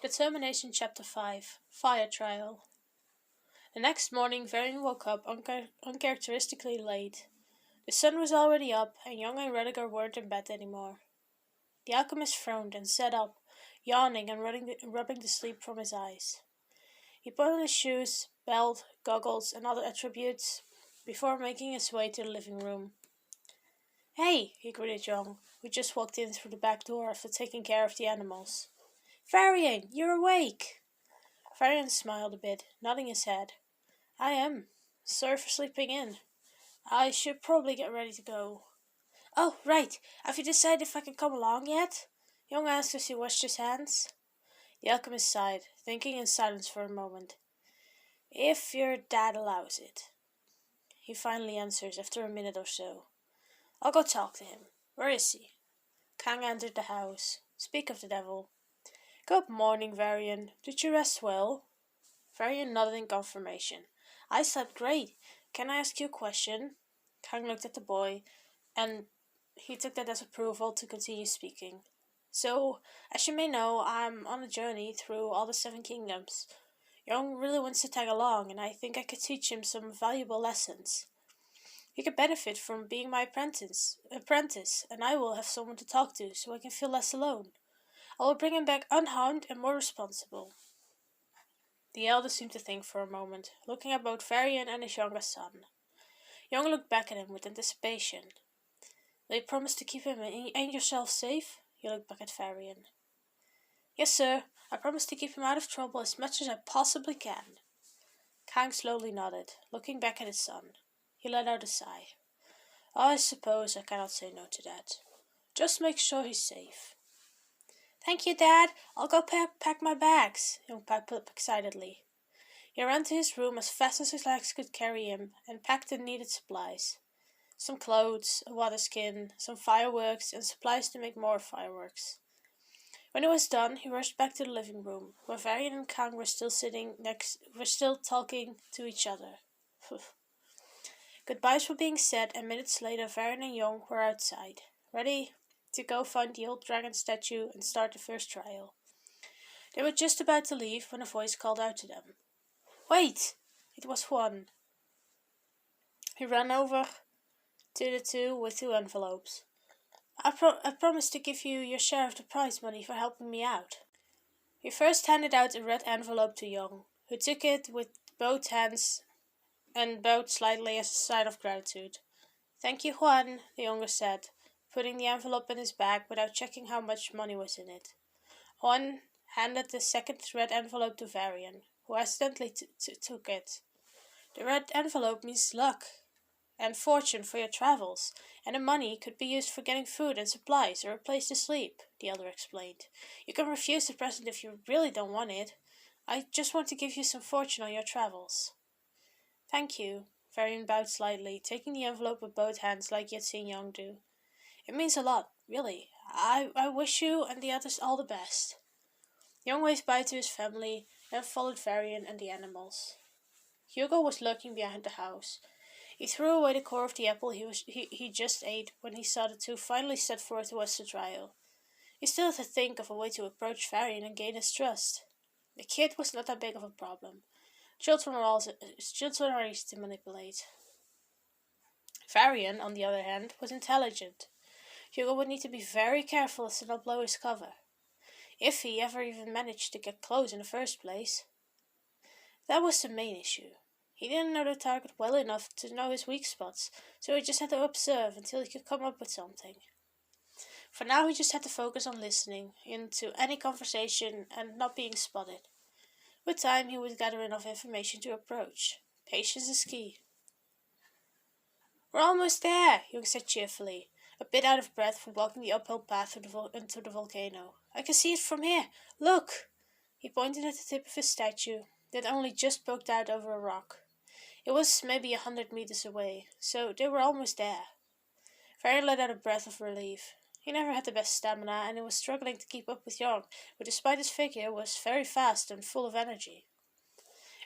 Determination Chapter 5 Fire Trial. The next morning, Varian woke up uncharacteristically late. The sun was already up, and Young and Rediger weren't in bed anymore. The alchemist frowned and sat up, yawning and rubbing the sleep from his eyes. He put on his shoes, belt, goggles, and other attributes before making his way to the living room. "Hey," he greeted Young, who just walked in through the back door after taking care of the animals. "Varian, you're awake!" Varian smiled a bit, nodding his head. "I am. Sorry for sleeping in. I should probably get ready to go." "Oh, right. Have you decided if I can come along yet?" Young asked as he washed his hands. The alchemist sighed, thinking in silence for a moment. "If your dad allows it," he finally answered after a minute or so. "I'll go talk to him. Where is he?" Kang entered the house. Speak of the devil. "Good morning, Varian. Did you rest well?" Varian nodded in confirmation. "I slept great. Can I ask you a question?" Kang looked at the boy, and he took that as approval to continue speaking. "So, as you may know, I'm on a journey through all the 7 kingdoms. Young really wants to tag along, and I think I could teach him some valuable lessons. He could benefit from being my apprentice, and I will have someone to talk to so I can feel less alone. I will bring him back unharmed and more responsible." The elder seemed to think for a moment, looking at both Varian and his youngest son. Young looked back at him with anticipation. "Will you promise to keep him and yourself safe?" He looked back at Varian. "Yes, sir. I promise to keep him out of trouble as much as I possibly can." Kang slowly nodded, looking back at his son. He let out a sigh. "I suppose I cannot say no to that. Just make sure he's safe." "Thank you, Dad. I'll go pack my bags," Young piped up excitedly. He ran to his room as fast as his legs could carry him and packed the needed supplies. Some clothes, a water skin, some fireworks, and supplies to make more fireworks. When he was done, he rushed back to the living room, where Varian and Kang were still talking to each other. Goodbyes were being said, and minutes later Varian and Young were outside, ready to go find the old dragon statue and start the first trial. They were just about to leave when a voice called out to them. "Wait!" It was Juan. He ran over to the two with 2 envelopes. I promised to give you your share of the prize money for helping me out." He first handed out a red envelope to Young, who took it with both hands and bowed slightly as a sign of gratitude. "Thank you, Juan," the younger said, putting the envelope in his bag without checking how much money was in it. Juan handed the second red envelope to Varian, who accidentally took it. "The red envelope means luck and fortune for your travels, and the money could be used for getting food and supplies or a place to sleep," the elder explained. "You can refuse the present if you really don't want it. I just want to give you some fortune on your travels." "Thank you," Varian bowed slightly, taking the envelope with both hands like he had seen Young do. "It means a lot, really. I wish you and the others all the best." Young waved bye to his family, then followed Varian and the animals. Hugo was lurking behind the house. He threw away the core of the apple he just ate when he saw the two finally set forth towards the trial. He still had to think of a way to approach Varian and gain his trust. The kid was not that big of a problem. Children are easy to manipulate. Varian, on the other hand, was intelligent. Hugo would need to be very careful as to not blow his cover, if he ever even managed to get close in the first place. That was the main issue. He didn't know the target well enough to know his weak spots, so he just had to observe until he could come up with something. For now he just had to focus on listening into any conversation and not being spotted. With time he would gather enough information to approach. Patience is key. "We're almost there," Young said cheerfully, a bit out of breath from walking the uphill path into the volcano. "I can see it from here. Look!" He pointed at the tip of his statue that only just poked out over a rock. It was maybe 100 meters away, so they were almost there. Varian let out a breath of relief. He never had the best stamina, and he was struggling to keep up with Young, who despite his figure was very fast and full of energy.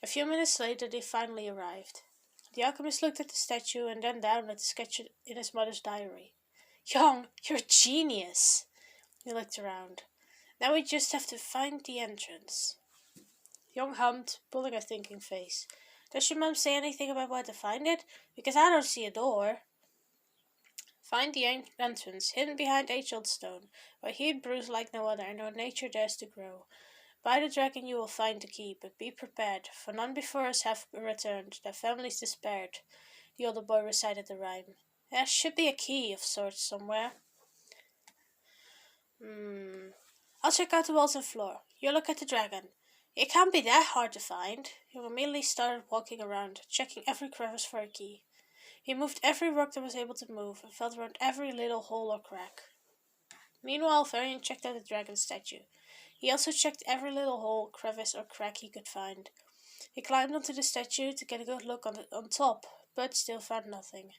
A few minutes later they finally arrived. The alchemist looked at the statue and then down at the sketch in his mother's diary. "Young, you're a genius!" He looked around. Now we just have to find the entrance. Young hummed, pulling a thinking face. Does your mum say anything about where to find it? Because I don't see a door. Find the entrance, hidden behind age-old stone, where heat brews like no other, and where nature dares to grow. By the dragon you will find the key, but be prepared, for none before us have returned, their families despaired. The older boy recited the rhyme. There should be a key of sorts somewhere. I'll check out the walls and floor. You look at the dragon. It can't be that hard to find. He immediately started walking around, checking every crevice for a key. He moved every rock that was able to move, and felt around every little hole or crack. Meanwhile, Varian checked out the dragon statue. He also checked every little hole, crevice, or crack he could find. He climbed onto the statue to get a good look on top, but still found nothing.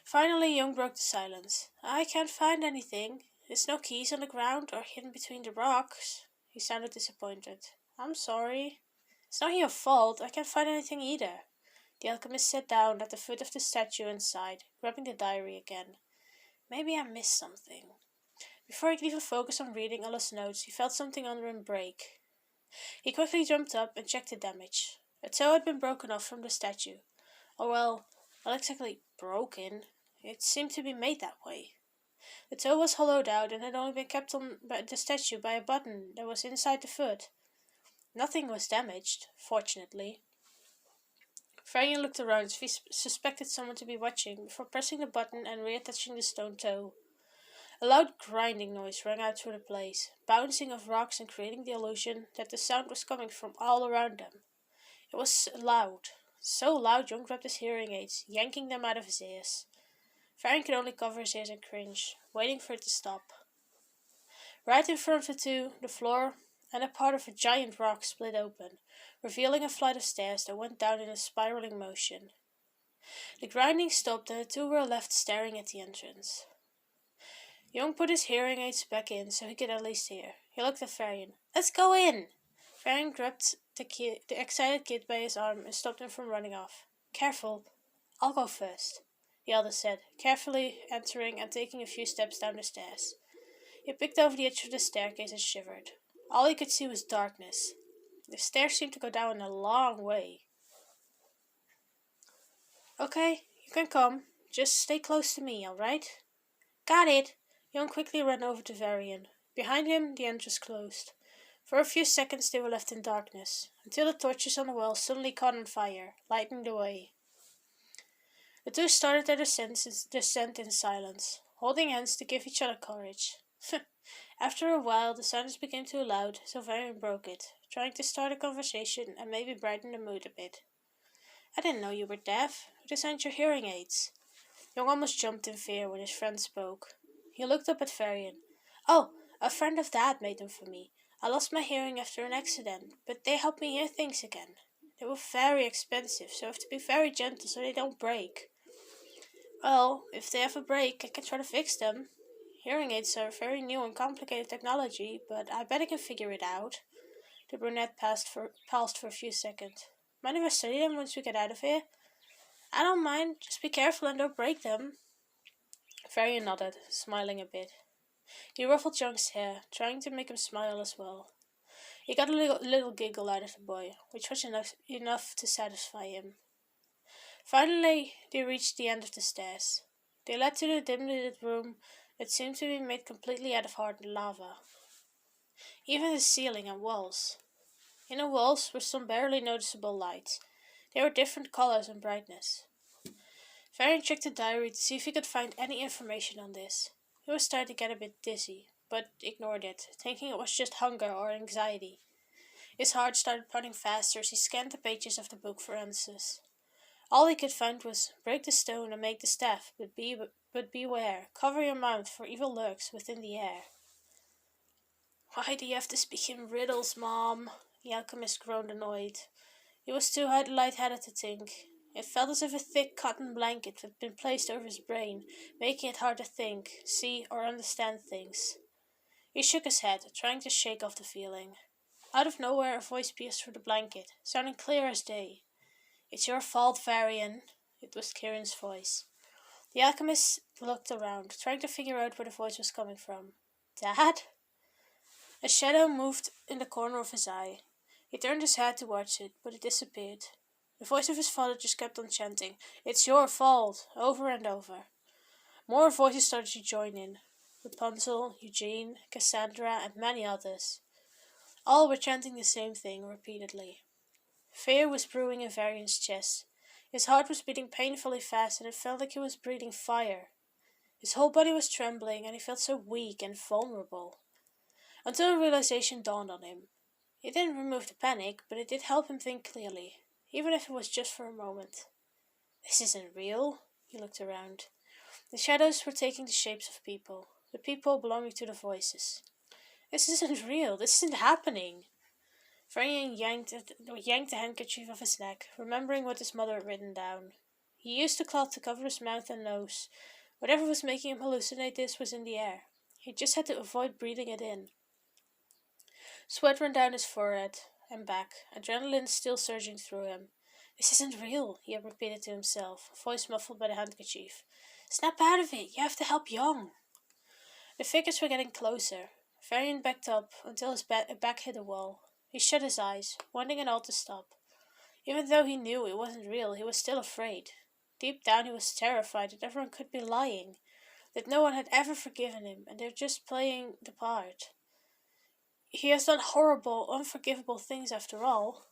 Finally, Young broke the silence. I can't find anything. There's no keys on the ground or hidden between the rocks. He sounded disappointed. I'm sorry. It's not your fault. I can't find anything either. The alchemist sat down at the foot of the statue and sighed, grabbing the diary again. Maybe I missed something. Before he could even focus on reading all his notes, he felt something under him break. He quickly jumped up and checked the damage. A toe had been broken off from the statue. Or well, not exactly broken. It seemed to be made that way. The toe was hollowed out and had only been kept on by the statue by a button that was inside the foot. Nothing was damaged, fortunately. Varian looked around as if he suspected someone to be watching before pressing the button and reattaching the stone toe. A loud grinding noise rang out through the place, bouncing off rocks and creating the illusion that the sound was coming from all around them. It was loud, so loud John grabbed his hearing aids, yanking them out of his ears. Varian could only cover his ears and cringe, waiting for it to stop. Right in front of the two, the floor and a part of a giant rock split open, revealing a flight of stairs that went down in a spiraling motion. The grinding stopped and the two were left staring at the entrance. Young put his hearing aids back in so he could at least hear. He looked at Varian. Let's go in! Varian grabbed the excited kid by his arm and stopped him from running off. Careful, I'll go first, the elder said, carefully entering and taking a few steps down the stairs. He picked over the edge of the staircase and shivered. All he could see was darkness. The stairs seemed to go down a long way. Okay, you can come. Just stay close to me, all right? Got it! Young quickly ran over to Varian. Behind him, the entrance closed. For a few seconds they were left in darkness, until the torches on the wall suddenly caught on fire, lighting the way. The two started their descent in silence, holding hands to give each other courage. After a while, the silence became too loud, so Varian broke it, trying to start a conversation and maybe brighten the mood a bit. I didn't know you were deaf. Who designed your hearing aids? Young almost jumped in fear when his friend spoke. He looked up at Varian. Oh, a friend of Dad made them for me. I lost my hearing after an accident, but they help me hear things again. They were very expensive, so I have to be very gentle so they don't break. Well, if they ever break, I can try to fix them. Hearing aids are very new and complicated technology, but I bet I can figure it out. The brunette paused for a few seconds. Mind if I study them once we get out of here? I don't mind, just be careful and don't break them. Varian nodded, smiling a bit. He ruffled Young's hair, trying to make him smile as well. He got a little giggle out of the boy, which was enough to satisfy him. Finally, they reached the end of the stairs. They led to the dimly lit room that seemed to be made completely out of hardened lava. Even the ceiling and walls. In the walls were some barely noticeable lights. They were different colors and brightness. Varian checked the diary to see if he could find any information on this. He was starting to get a bit dizzy, but ignored it, thinking it was just hunger or anxiety. His heart started pounding faster as he scanned the pages of the book for answers. All he could find was, break the stone and make the staff, but beware, cover your mouth, for evil lurks within the air. Why do you have to speak in riddles, Mom? The alchemist groaned, annoyed. He was too light-headed to think. It felt as if a thick cotton blanket had been placed over his brain, making it hard to think, see, or understand things. He shook his head, trying to shake off the feeling. Out of nowhere, a voice pierced through the blanket, sounding clear as day. It's your fault, Varian. It was Kieran's voice. The alchemist looked around, trying to figure out where the voice was coming from. Dad? A shadow moved in the corner of his eye. He turned his head towards it, but it disappeared. The voice of his father just kept on chanting, "It's your fault," over and over. More voices started to join in. Rapunzel, Eugene, Cassandra, and many others. All were chanting the same thing repeatedly. Fear was brewing in Varian's chest. His heart was beating painfully fast, and it felt like he was breathing fire. His whole body was trembling, and he felt so weak and vulnerable. Until a realization dawned on him. It didn't remove the panic, but it did help him think clearly, even if it was just for a moment. This isn't real, he looked around. The shadows were taking the shapes of people, the people belonging to the voices. This isn't real, this isn't happening. Varian yanked the handkerchief off his neck, remembering what his mother had written down. He used the cloth to cover his mouth and nose. Whatever was making him hallucinate this was in the air. He just had to avoid breathing it in. Sweat ran down his forehead and back, adrenaline still surging through him. This isn't real, he had repeated to himself, voice muffled by the handkerchief. Snap out of it, you have to help Young. The figures were getting closer. Varian backed up until his back hit a wall. He shut his eyes, wanting it all to stop. Even though he knew it wasn't real, he was still afraid. Deep down he was terrified that everyone could be lying, that no one had ever forgiven him, and they're just playing the part. He has done horrible, unforgivable things after all.